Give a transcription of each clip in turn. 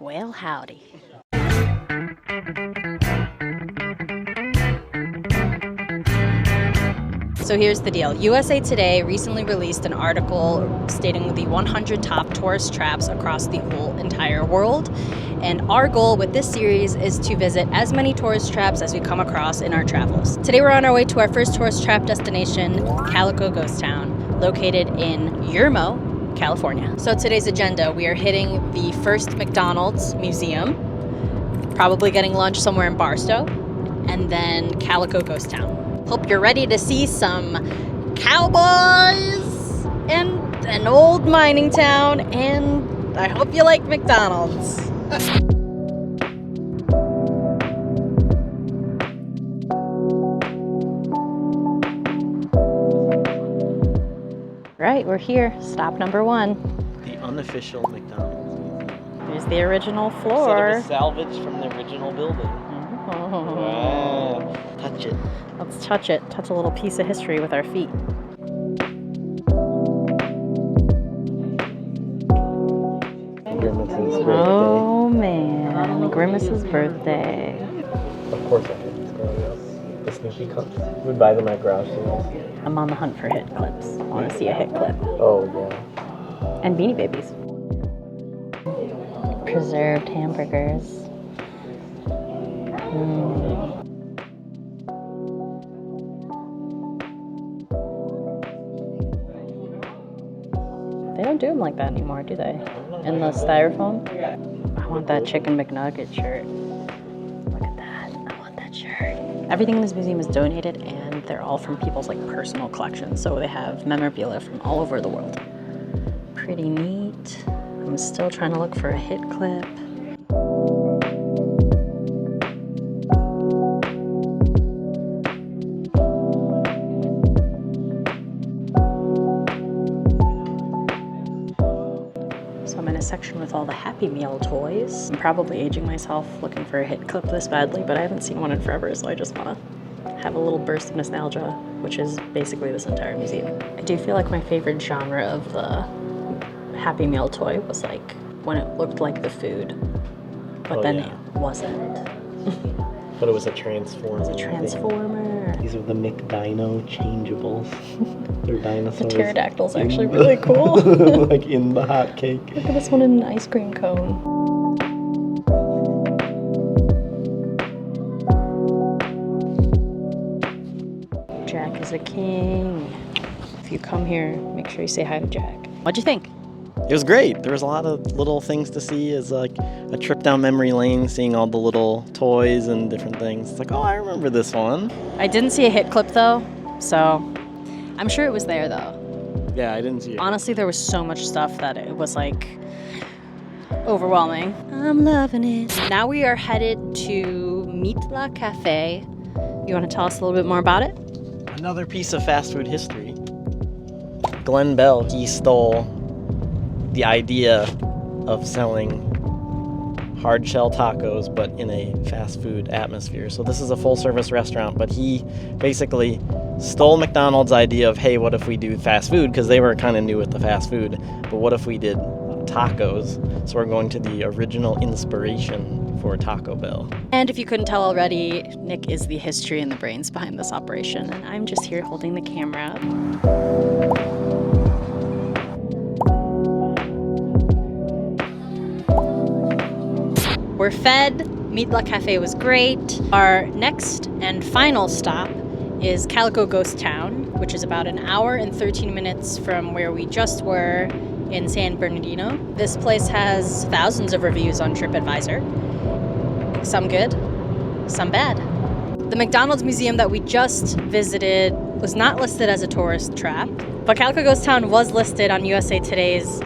Well, howdy. So here's the deal. USA Today recently released an article stating the 100 top tourist traps across the whole entire world. And our goal with this series is to visit as many tourist traps as we come across in our travels. Today we're on our way to our first tourist trap destination, Calico Ghost Town, located in Yermo, California. So today's agenda, we are hitting the first McDonald's museum, probably getting lunch somewhere in Barstow, and then Calico Ghost Town. Hope you're ready to see some cowboys and an old mining town, and I hope you like McDonald's. Right, we're here. Stop number 1. The unofficial McDonald's. There's the original floor. Instead of a salvage from the original building. Oh. Wow. Touch it. Let's touch it. Touch a little piece of history with our feet. Grimace's birthday. Oh man, Grimace's birthday. Of course I did this growing up. The Snoopy cups. We'd buy them at garage sales. I'm on the hunt for hit clips. I want to see a hit clip. Oh yeah. And Beanie Babies. Preserved hamburgers. They don't do them like that anymore, do they? In the styrofoam? I want that chicken McNugget shirt. Look at that. I want that shirt. Everything in this museum is donated, and they're all from people's like personal collections. So they have memorabilia from all over the world. Pretty neat. I'm still trying to look for a hit clip. So I'm in a section with all the Happy Meal toys. I'm probably aging myself looking for a hit clip this badly, but I haven't seen one in forever, so I just want to have a little burst of nostalgia, which is basically this entire museum. I do feel like my favorite genre of the Happy Meal toy was like when it looked like the food, but then it wasn't. But it was a transformer. It was a transformer. These are the McDino changeables. They're dinosaurs. The pterodactyl's actually really cool. Like in the hot cake. Look at this one in an ice cream cone. Jack is a king. If you come here, make sure you say hi to Jack. What'd you think? It was great. There was a lot of little things to see. It's like a trip down memory lane, seeing all the little toys and different things. It's like, oh, I remember this one. I didn't see a hit clip though, so I'm sure it was there though. Yeah, I didn't see it. Honestly, there was so much stuff that it was like overwhelming. I'm loving it. Now we are headed to Mitla Cafe. You want to tell us a little bit more about it? Another piece of fast food history. Glen Bell, he stole the idea of selling hard shell tacos, but in a fast food atmosphere. So this is a full service restaurant, but he basically stole McDonald's idea of, hey, what if we do fast food? Because they were kind of new with the fast food, but what if we did tacos? So we're going to the original inspiration for Taco Bell. And if you couldn't tell already, Nick is the history and the brains behind this operation, and I'm just here holding the camera. We're fed. Mitla Cafe was great. Our next and final stop is Calico Ghost Town, which is about an hour and 13 minutes from where we just were in San Bernadino. This place has thousands of reviews on TripAdvisor. Some good, some bad. The McDonald's museum that we just visited was not listed as a tourist trap, but Calico Ghost Town was listed on USA Today's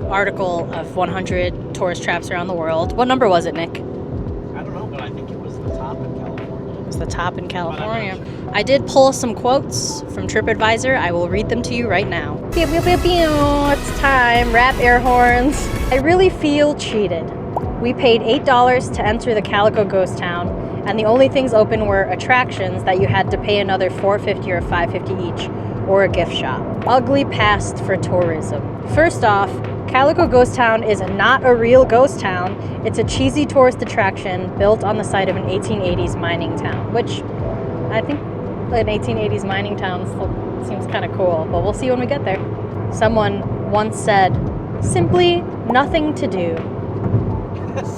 article of 100 tourist traps around the world. What number was it, Nick? I don't know, but I think it was the top in California. It was the top in California. I did pull some quotes from TripAdvisor. I will read them to you right now. Pew, pew, pew, pew. It's time. Rap air horns. I really feel cheated. We paid $8 to enter the Calico Ghost Town, and the only things open were attractions that you had to pay another $4.50 or $5.50 each, or a gift shop. ugly past for tourism. First off, Calico Ghost Town is not a real ghost town. It's a cheesy tourist attraction built on the site of an 1880s mining town, which I think an 1880s mining town seems kind of cool, but we'll see when we get there. Someone once said, simply nothing to do.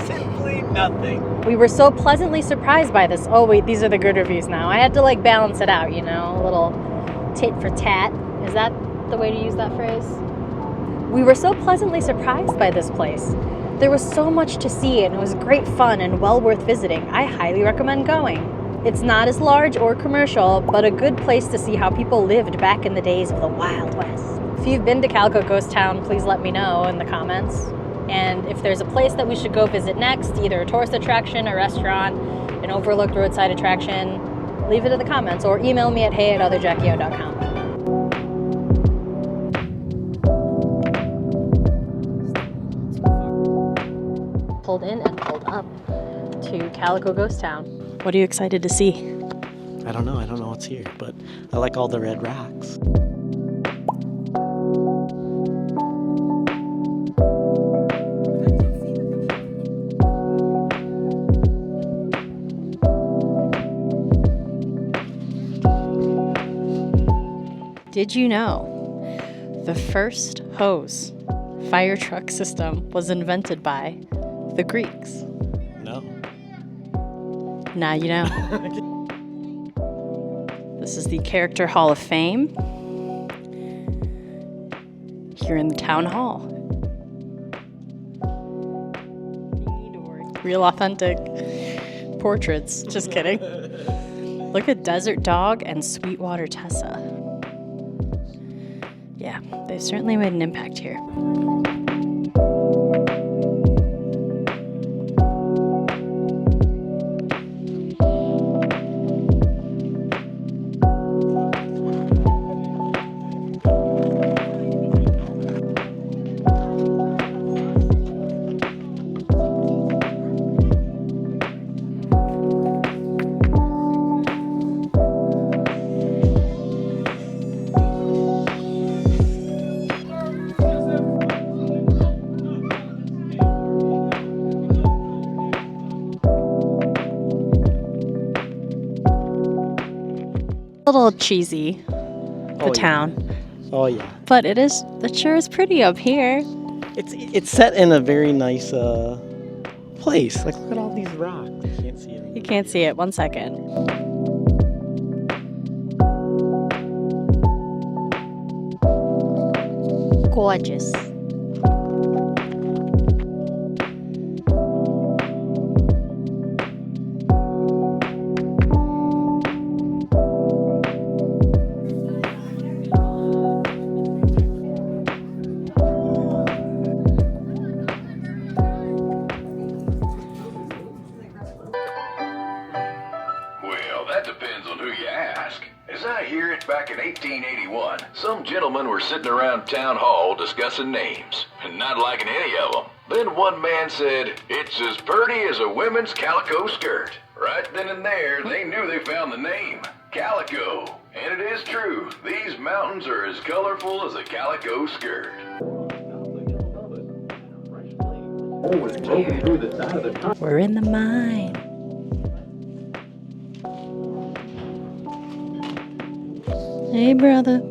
Simply nothing. We were so pleasantly surprised by this. Oh wait, these are the good reviews now. I had to like balance it out, you know, a little tit for tat. Is that the way to use that phrase? We were so pleasantly surprised by this place. There was so much to see and it was great fun and well worth visiting. I highly recommend going. It's not as large or commercial, but a good place to see how people lived back in the days of the Wild West. If you've been to Calico Ghost Town, please let me know in the comments. And if there's a place that we should go visit next, either a tourist attraction, a restaurant, an overlooked roadside attraction, leave it in the comments or email me at hey@otherjackio.com. Pulled in and pulled up to Calico Ghost Town. What are you excited to see? I don't know what's here, but I like all the red rocks. Did you know the first hose fire truck system was invented by the Greeks? No. Now you know. This is the Character Hall of Fame here in the town hall. Real authentic portraits. Just kidding. Look at Desert Dog and Sweetwater Tessa. Yeah, they've certainly made an impact here. A little cheesy, the town. Oh yeah. But it sure is pretty up here. It's set in a very nice place. Like look at all these rocks. You can't see it. You can't see it. 1 second. Gorgeous. Back in 1881, some gentlemen were sitting around town hall discussing names, and not liking any of them. Then one man said, "It's as purty as a women's calico skirt." Right then and there, they knew they found the name, Calico. And it is true, these mountains are as colorful as a calico skirt. We're in the mine. Hey, brother.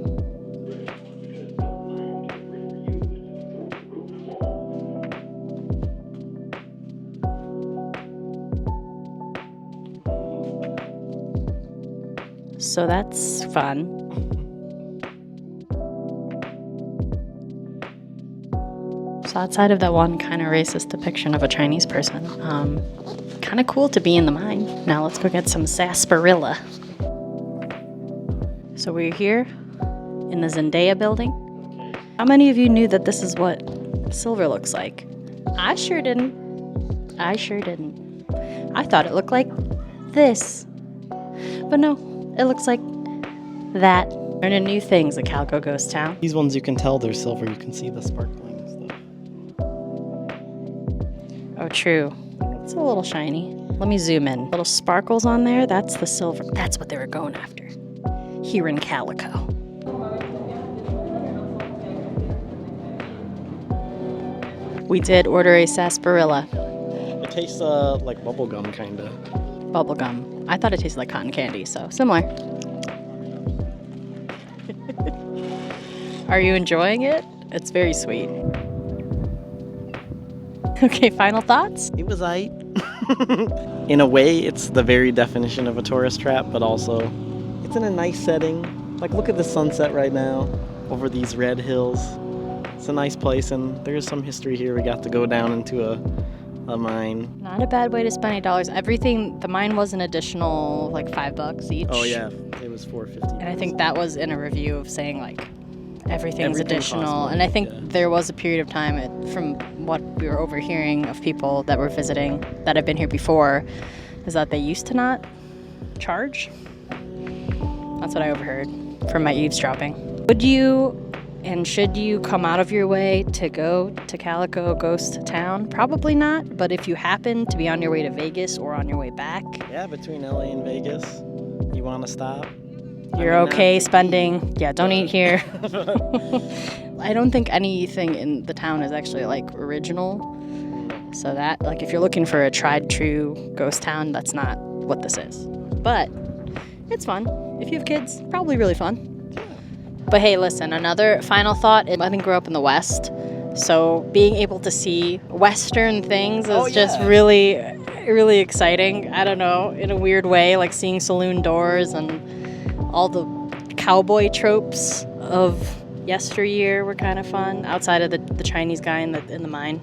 So that's fun. So outside of that one kind of racist depiction of a Chinese person, kind of cool to be in the mine. Now let's go get some sarsaparilla. So we're here in the Zendaya building. How many of you knew that this is what silver looks like? I sure didn't. I thought it looked like this. But no, it looks like that. Learning new things at Calico Ghost Town. These ones you can tell they're silver. You can see the sparkling stuff. Oh, true. It's a little shiny. Let me zoom in. Little sparkles on there. That's the silver. That's what they were going after. Here in Calico. We did order a sarsaparilla. It tastes like bubblegum, kind of. Bubblegum. I thought it tasted like cotton candy, so similar. Are you enjoying it? It's very sweet. Okay, final thoughts? It was aight. In a way, it's the very definition of a tourist trap, but also it's in a nice setting. Like, look at the sunset right now over these red hills. It's a nice place, and there's some history here. We got to go down into a mine. Not a bad way to spend $8. Everything, the mine was an additional like $5 each. Oh yeah, it was $4.50. And I think that was in a review of saying like everything's Everything additional. costs money, And I think yeah. there was a period of time, from what we were overhearing of people that were visiting that have been here before, is that they used to not charge. That's what I overheard from my eavesdropping. Would you and should you come out of your way to go to Calico Ghost Town? Probably not, but if you happen to be on your way to Vegas or on your way back, Yeah, between LA and Vegas, you want to stop? you're okay spending. Yeah, don't eat here. I don't think anything in the town is actually like original. So that, like, if you're looking for a tried true ghost town, that's not what this is. But it's fun. If you have kids, probably really fun. But hey, listen, another final thought. I didn't grow up in the West, so being able to see Western things is just really, really exciting. I don't know, in a weird way, like seeing saloon doors and all the cowboy tropes of yesteryear were kind of fun, outside of the Chinese guy in the mine.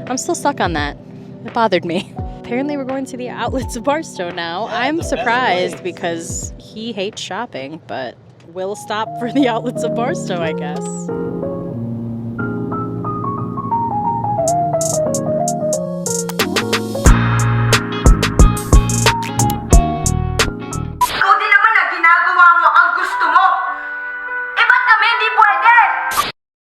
I'm still stuck on that. It bothered me. Apparently we're going to the outlets of Barstow now. I'm surprised because he hates shopping, but we'll stop for the outlets of Barstow, I guess.